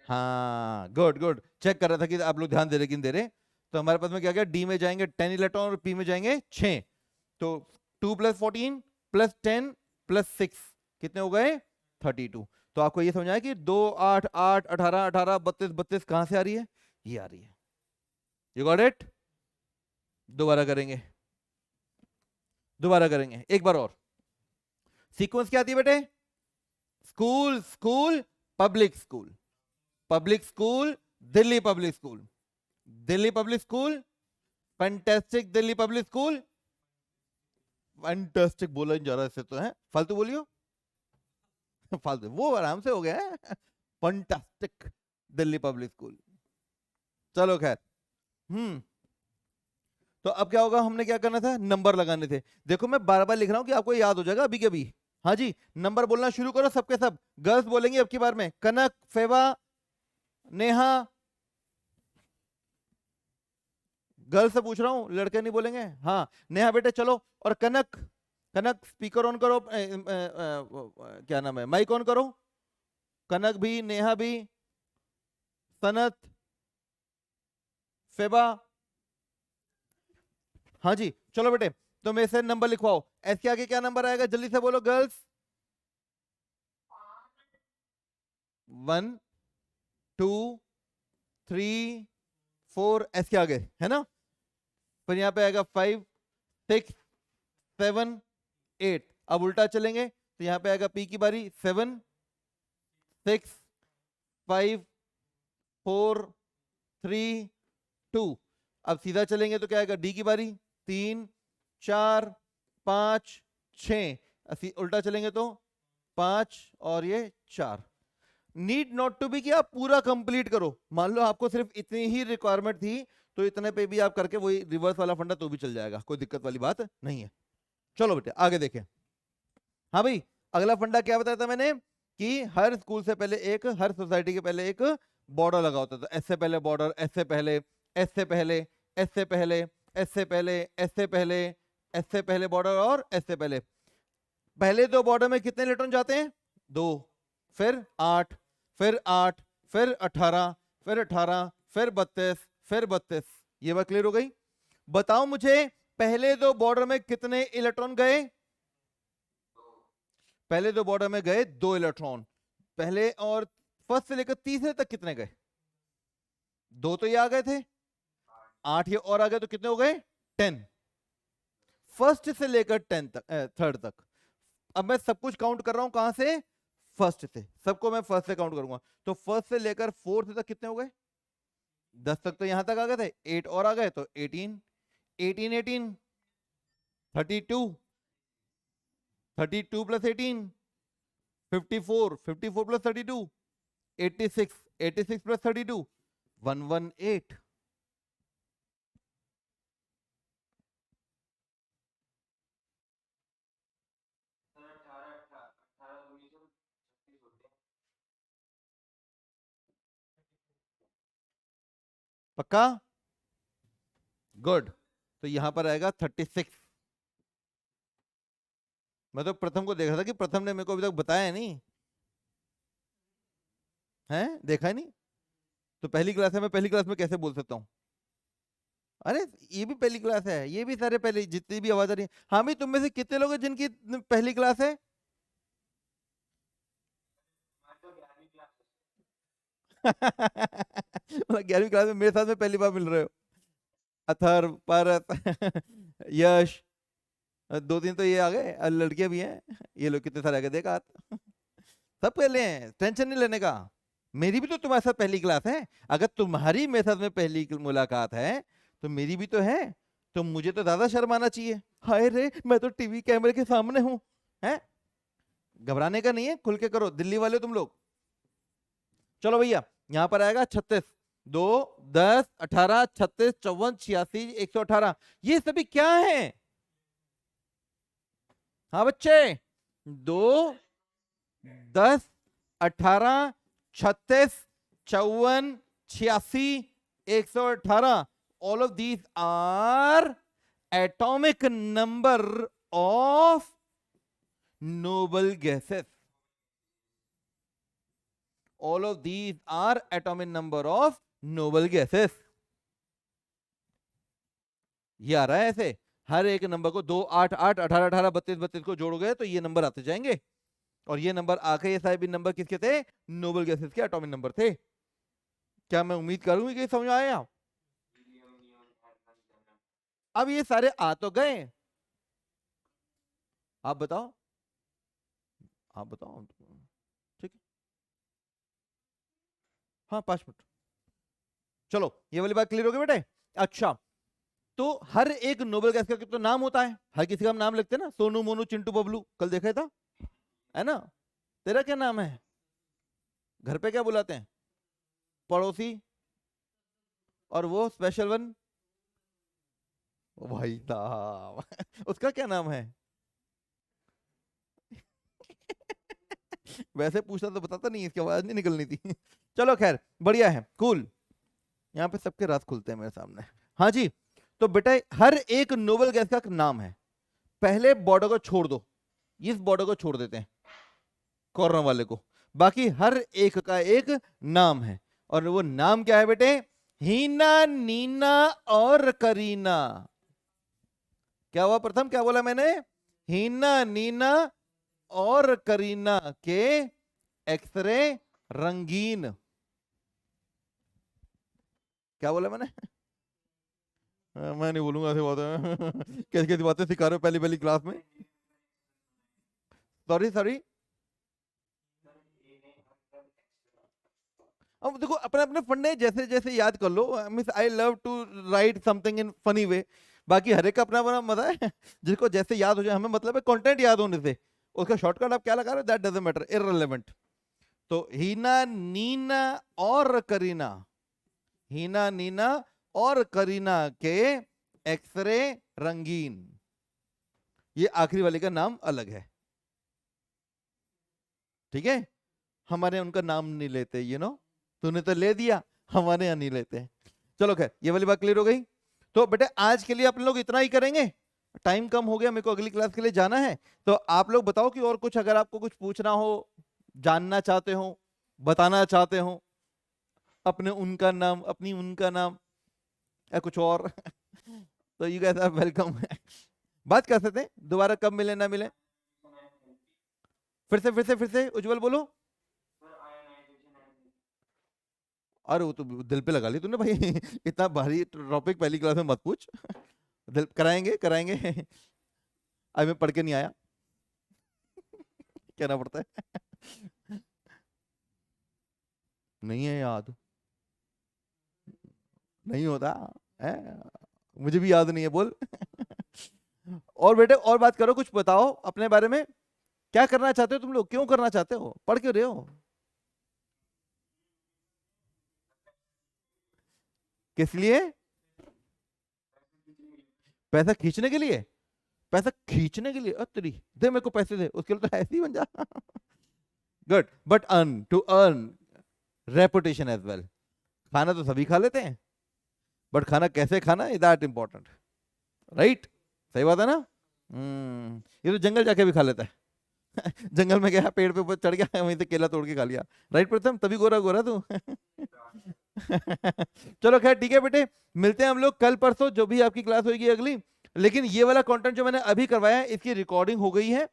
हाँ गुड गुड, चेक कर रहा था कि आप लोग ध्यान दे रहे कि नहीं दे रहे। तो हमारे पास में क्या क्या, डी में जाएंगे 10 इलेक्ट्रॉन और पी में जाएंगे 6। तो 2 + 14 + 10 + 6 कितने हो गए 32। तो आपको ये समझ आया कि 2 8 8 18 18 32 32 कहां से आ रही है, ये आ रही है। You got it. दोबारा करेंगे, दोबारा करेंगे एक बार और। सीक्वेंस क्या आती है बेटे, school school public school, public school Delhi public school, Delhi public school fantastic Delhi public school, fantastic बोला नहीं जा रहा इससे तो है, फालतू बोलियो फालतू, वो आराम से हो गया है फैंटास्टिक दिल्ली पब्लिक स्कूल। चलो खैर, तो अब क्या होगा, हमने क्या करना था, नंबर लगाने थे। देखो मैं बार बार लिख रहा हूं कि आपको याद हो जाएगा अभी के अभी। हाँ जी, नंबर बोलना शुरू करो सबके सब। गर्ल्स बोलेंगे अब की बार में, कनक फेवा नेहा, गर्ल्स से पूछ रहा हूं, लड़के नहीं बोलेंगे। हाँ नेहा बेटे चलो, और कनक, कनक स्पीकर ऑन करो, क्या नाम है, माइक ऑन करो। कनक भी, नेहा भी, सनत, फेबा। हाँ जी चलो बेटे, तो मेरे से नंबर लिखवाओ। एस के आगे क्या नंबर आएगा, जल्दी से बोलो गर्ल्स। 1 2 3 4, एस के आगे है ना। फिर यहाँ पे आएगा 5 6 7 8। अब उल्टा चलेंगे तो यहाँ पे आएगा पी की बारी, 7 6 5 4 3 2। अब सीधा चलेंगे तो क्या आएगा, डी की बारी, 3 4 5 6। उल्टा चलेंगे तो 5 और ये 4। नीड नॉट टू बी कि आप पूरा कंप्लीट करो, मान लो आपको सिर्फ इतनी ही रिक्वायरमेंट थी तो इतने पे भी आप करके वही रिवर्स वाला फंडा तो भी चल जाएगा, कोई दिक्कत वाली बात नहीं है। चलो बेटे आगे देखें। हाँ भाई, अगला फंडा क्या बताया था मैंने, कि हर स्कूल से पहले एक, हर सोसाइटी के पहले एक बॉर्डर लगा होता था। ऐसे पहले बॉर्डर, ऐसे पहले, ऐसे पहले, ऐसे पहले, ऐसे पहले, ऐसे पहले, ऐसे पहले बॉर्डर, और ऐसे पहले। पहले दो बॉर्डर में कितने इलेक्ट्रॉन जाते हैं, 2, फिर 8, फिर 8, फिर 18, फिर 18, फिर 32, फिर 32। ये बात क्लियर हो गई। बताओ मुझे पहले दो बॉर्डर में कितने इलेक्ट्रॉन गए, पहले दो बॉर्डर में गए 2 इलेक्ट्रॉन। पहले और फर्स्ट से लेकर तीसरे तक कितने गए, 2 तो ये आ गए थे, 8 ये और आ गए तो कितने हो गए 10। फर्स्ट से लेकर 10 तक, थर्ड तक। अब मैं सब कुछ काउंट कर रहा हूं कहां से, फर्स्ट से, सबको मैं फर्स्ट से काउंट करूंगा। तो फर्स्ट से लेकर फोर्थ तक कितने हो गए, 10 तक तो यहां तक आ गए थे, 8 और आ गए तो 18, 18 18 32, 32 + 18 54, 54 + 32 86, 86 + 32 118। पक्का, गुड। तो यहां पर आएगा 36। मैं तो प्रथम को देख रहा था कि प्रथम ने मेरे को अभी तक बताया नहीं है, देखा ही नहीं। तो पहली क्लास है, मैं पहली क्लास में कैसे बोल सकता हूँ। अरे ये भी पहली क्लास है, ये भी सारे पहले जितनी भी आवाज आ रही है। हाँ भी तुम में से कितने लोग हैं जिनकी पहली क्लास है मतलब 11वीं क्लास में मेरे साथ में पहली बार मिल रहे हो। अथर्व, परत, यश, 2-3 तो ये आ गए, लड़कियां भी हैं, ये लोग कितने सारे आ गए, देखा सब पहले हैं, टेंशन नहीं लेने का। मेरी भी तो तुम्हारे साथ पहली क्लास है, अगर तुम्हारी मेरे साथ में पहली मुलाकात है तो मेरी भी तो है, तो मुझे तो ज्यादा शर्म आना चाहिए। हाय रे, मैं तो टीवी कैमरे के सामने हूं, है। घबराने का नहीं है, खुल के करो, दिल्ली वाले तुम लोग। चलो भैया, यहां पर आएगा 36, 2, 10, 18, 36, 54, 86, 118, ये सभी क्या है? हाँ बच्चे, 2, 10, 18, 36, 54, 86, 118, all of these are atomic number of noble gases. All of these are atomic number of noble gases. ये आ रहा है ऐसे, हर एक नंबर को 2, 8, 8, 18, 18, 32, 32 को जोड़ोगे तो ये नंबर आते जाएंगे, और ये नंबर आके ये सारे भी नंबर किसके थे? नोबल गैसेस के एटॉमिक नंबर थे। क्या मैं उम्मीद करूंगी कि समझ आया? अब ये सारे आ तो गए, आप बताओ, आप बताओ, ठीक है, हाँ 5 मिनट। चलो ये वाली बात क्लियर हो गई बेटे। अच्छा, तो हर एक नोबेल गैस का तो नाम होता है, हर किसी का हम नाम लिखते हैं ना, सोनू, मोनू, चिंटू, बबलू, कल देखा था, है ना। तेरा क्या नाम है? घर पे क्या बुलाते हैं? पड़ोसी, और वो स्पेशल वन, भाई साहब उसका क्या नाम है? वैसे पूछता तो बताता नहीं, इसकी आवाज नहीं निकलनी थी चलो खैर, बढ़िया है, कूल। यहाँ पे सबके राज खुलते हैं मेरे सामने। हाँ जी, तो बेटा हर एक नोबेल गैस का नाम है। पहले बॉर्डर को छोड़ दो, इस बॉर्डर को छोड़ देते हैं, कॉर्नर वाले को, बाकी हर एक का एक नाम है। और वो नाम क्या है बेटे? हीना, नीना और करीना। क्या हुआ प्रथम, क्या बोला मैंने? हीना, नीना और करीना के एक्सरे रंगीन। क्या बोला मैंने? मैं नहीं बोलूंगा ऐसी बातें कैसी कैसी बातें सिखा रहे हो पहली पहली क्लास में। सॉरी सॉरी, अब देखो अपने अपने फंडे जैसे जैसे याद कर लो, means I love to write something in funny way, बाकी हर एक का अपना अपना मजा है जिसको जैसे याद हो जाए, हमें मतलब है कंटेंट याद होने से, उसका शॉर्टकट आप क्या लगा रहे हो दैट डजंट मैटर, इररिलेवेंट। तो हीना, नीना और करीना, हीना, नीना और करीना के एक्सरे रंगीन, ये आखिरी वाले का नाम अलग है, ठीक है। हमारे उनका नाम नहीं लेते, यू नो, तूने तो ले दिया, हमारे यहाँ नहीं लेते। चलो खैर, ये वाली बात क्लियर हो गई। तो बेटे आज के लिए अपन लोग इतना ही करेंगे, टाइम कम हो गया, मेरे को अगली क्लास के लिए जाना है। तो आप लोग बताओ कि और कुछ अगर आपको कुछ पूछना हो, जानना चाहते हो, बताना चाहते हो, अपने उनका नाम, अपनी उनका नाम, या कुछ और तो यू गाइस आर वेलकम बात कर सकते हैं, दोबारा कब मिले ना मिले। फिर से उज्जवल बोलो। अरे वो तो दिल पे लगा ली तूने भाई इतना भारी टॉपिक पहली क्लास में मत पूछ दिल कराएंगे कराएंगे अभी मैं पढ़ के नहीं आया कहना पड़ता है नहीं है याद, नहीं होता है, मुझे भी याद नहीं है, बोल और बेटे और बात करो, कुछ बताओ अपने बारे में, क्या करना चाहते हो तुम लोग, क्यों करना चाहते हो, पढ़ क्यों रहे हो? किस लिए? पैसा खींचने के लिए? पैसा खींचने के लिए? अतरी दे मेरे को पैसे दे, उसके लिए तो ऐसे ही बन जा good, but earn to earn reputation as well. खाना तो सभी खा लेते हैं, बट खाना कैसे खाना इज दैट इंपॉर्टेंट, राइट? सही बात है ना। ये तो जंगल जाके भी खा लेता है जंगल में गया, पेड़ पे ऊपर चढ़ गया, वहीं से केला तोड़ के खा लिया, राइट प्रथम? तभी गोरा गोरा तू चलो खैर ठीक है बेटे, मिलते हैं हम लोग कल परसों, जो भी आपकी क्लास होगी अगली। लेकिन ये वाला कंटेंट जो मैंने अभी करवाया है, इसकी रिकॉर्डिंग हो गई है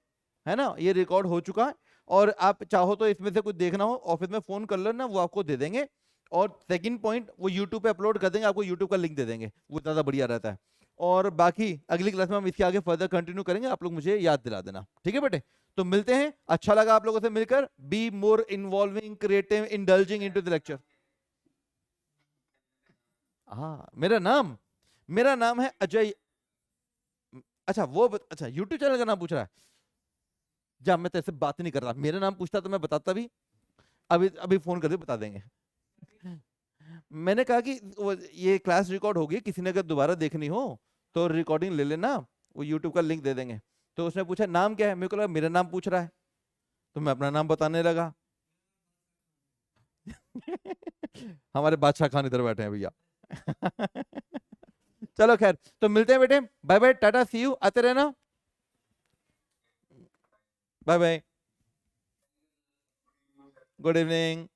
ना, ये रिकॉर्ड हो चुका है, और आप चाहो तो इसमें से कुछ देखना हो ऑफिस में फोन कर लो ना, वो आपको दे देंगे। और सेकंड पॉइंट, वो यूट्यूब पे अपलोड कर देंगे, आपको यूट्यूब का लिंक दे देंगे, वो ज़्यादा बढ़िया रहता है। और बाकी अगली क्लास में हम इसके आगे फर्दर कंटिन्यू करेंगे, आप लोग मुझे याद दिला देना, ठीक है बेटे। तो मिलते हैं, अच्छा लगा आप लोगों से मिलकर। Be more involving, creative, indulging into the lecture. हाँ, मेरा नाम है अजय। अच्छा अच्छा यूट्यूब चैनल का नाम पूछ रहा है। जब मैं तेरे से बात नहीं कर रहा, मेरा नाम पूछता तो मैं बताता भी। अभी अभी फोन कर दे, बता देंगे। मैंने कहा कि ये क्लास रिकॉर्ड होगी, किसी ने अगर दोबारा देखनी हो तो रिकॉर्डिंग ले लेना, वो यूट्यूब का लिंक दे देंगे। तो उसने पूछा नाम क्या है, मेरे को लगा मेरा नाम पूछ रहा है, तो मैं अपना नाम बताने लगा। हमारे बादशाह खान इधर बैठे हैं भैया। चलो खैर, तो मिलते हैं बेटे, bye bye, tata, see you, आते रहना, बाय बाय, गुड इवनिंग।